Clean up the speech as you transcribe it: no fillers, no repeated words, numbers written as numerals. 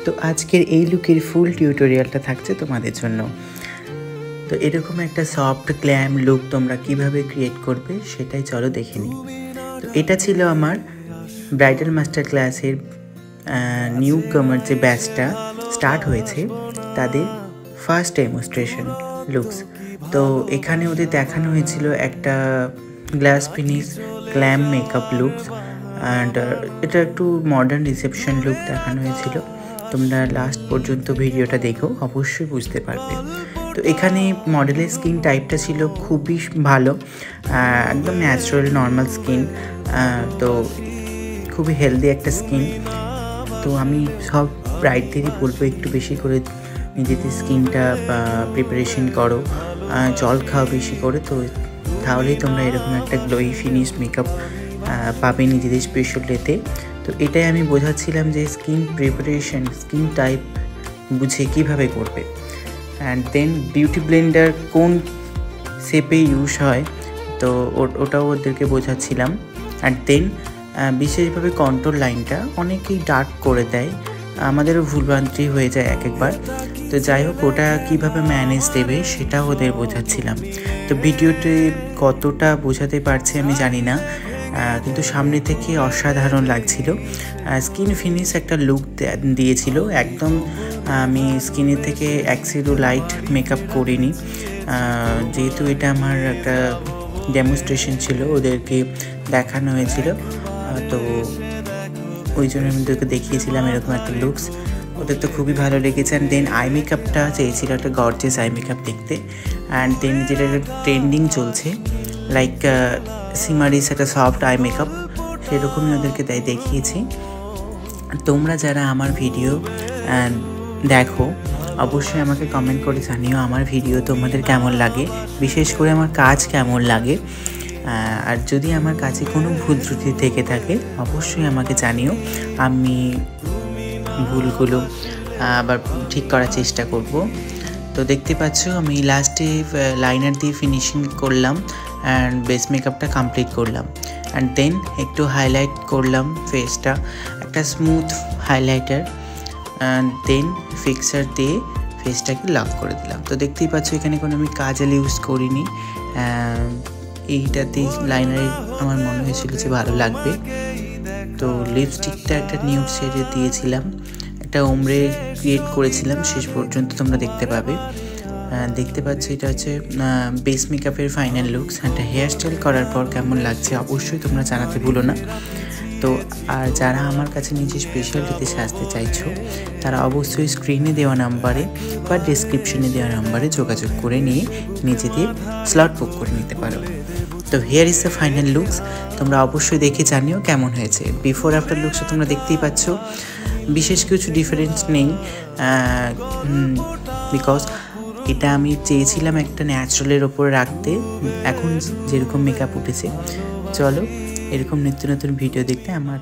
তো আজকের এই লুকের ফুল টিউটোরিয়ালটা থাকছে তোমাদের জন্য। তো এরকম একটা সফট গ্ল্যাম লুক তোমরা কিভাবে ক্রিয়েট করবে সেটাই চলো দেখে নিই। তো এটা ছিল আমার ব্রাইডাল মাস্টার ক্লাসের নিউ কামার যে ব্যাচটা স্টার্ট হয়েছে তাদের ফার্স্ট ডেমনস্ট্রেশন লুকস। তো এখানে ওদের দেখানো হয়েছিল একটা glass finish glam makeup looks and এটা একটু মডার্ন রিসেপশন লুক দেখানো হয়েছিল। তোমরা লাস্ট পর্যন্ত ভিডিওটা দেখো, অবশ্যই বুঝতে পারবে। তো এখানে মডেলের স্কিন টাইপটা ছিল খুবই ভালো, একদম ন্যাচারাল নর্মাল স্কিন, তো খুবই হেলদি একটা স্কিন। তো আমি সব ব্রাইডদেরই বলবো একটু বেশি করে নিজেদের স্কিনটা প্রিপারেশন করো, জল খাও বেশি করে, তো তাহলেই তোমরা এরকম একটা গ্লোই ফিনিশ মেকআপ পাবে নিজেদের স্পেশাল ডেতে। তো এটাই আমি বোঝাচ্ছিলাম যে স্কিন প্রিপারেশন স্কিন টাইপ বুঝে কীভাবে করবে। অ্যান্ড দেন বিউটি ব্লেন্ডার কোন শেপে ইউজ হয় তো ওটাও ওদেরকে বোঝাচ্ছিলাম। অ্যান্ড দেন বিশেষভাবে কন্ট্রোল লাইনটা অনেকেই ডার্ক করে দেয়, আমাদেরও ভুলভ্রান্তি হয়ে যায় এক একবার। তো যাই হোক, ওটা কীভাবে ম্যানেজ দেবে সেটাও ওদের বোঝাচ্ছিলাম। তো ভিডিওতে কতটা বোঝাতে পারছি আমি জানি না, কিন্তু সামনে থেকে অসাধারণ লাগছিল। স্কিন ফিনিশ একটা লুক দিয়েছিল একদম। আমি স্কিনের থেকে অ্যাক্সিডো লাইট মেকআপ করিনি, যেহেতু এটা আমার একটা ডেমনস্ট্রেশন ছিল, ওদেরকে দেখানো হয়েছিল, তো ওই জন্য আমি ওদেরকে দেখিয়েছিলাম এরকম একটা লুকস। ওদের তো খুবই ভালো লেগেছে। অ্যান্ড দেন আই মেকআপটা চেয়েছিল একটা গর্জিয়াস আই মেকআপ দেখতে। অ্যান্ড দেন যেটা ট্রেন্ডিং চলছে লাইক সিমারিস একটা সফট আই মেকআপ, সেরকমই ওদেরকে দেখিয়েছি। তোমরা যারা আমার ভিডিও দেখো অবশ্যই আমাকে কমেন্ট করে জানিও আমার ভিডিও তোমাদের কেমন লাগে, বিশেষ করে আমার কাজ কেমন লাগে। আর যদি আমার কাছে কোনো ভুল ত্রুটি থেকে থাকে অবশ্যই আমাকে জানিও, আমি ভুলগুলো আবার ঠিক করার চেষ্টা করব। তো দেখতে পাচ্ছ আমি লাস্টে লাইনার দিয়ে ফিনিশিং করলাম অ্যান্ড বেস মেকআপটা কমপ্লিট করলাম। অ্যান্ড দেন একটু হাইলাইট করলাম ফেসটা, একটা smooth highlighter, and then fixer দিয়ে ফেসটাকে লক করে দিলাম। তো দেখতেই পাচ্ছ এখানে কোনো আমি কাজল ইউজ করিনি, এইটাতেই লাইনারে আমার মনে হয়েছিল যে ভালো লাগবে। তো লিপস্টিকটা একটা নিউড শেডে দিয়েছিলাম, একটা ওমরে ক্রিয়েট করেছিলাম, শেষ পর্যন্ত তোমরা দেখতে পাবে। দেখতে পাচ্ছ এটা হচ্ছে বেস মেকআপের ফাইনাল লুকস। একটা হেয়ার স্টাইল করার পর কেমন লাগছে অবশ্যই তোমরা জানাতে ভুলো না। তো আর যারা আমার কাছে নিজে স্পেশালিটিতে সাজতে চাইছো তারা অবশ্যই স্ক্রিনে দেওয়া নাম্বারে বা ডিসক্রিপশনে দেওয়া নাম্বারে যোগাযোগ করে নিয়ে নিজেদের স্লট বুক করে নিতে পারো। তো here is the final looks, তোমরা অবশ্যই দেখে জানিও কেমন হয়েছে। বিফোর আফটার লুকসটা তোমরা দেখতেই পাচ্ছ, বিশেষ কিছু ডিফারেন্স নেই, বিকজ এটা আমি চেয়েছিলাম একটা ন্যাচারালের ওপরে রাখতে, এখন যেরকম মেকআপ উঠেছে। চলো এরকম নিত্য নতুন ভিডিও দেখতে আমার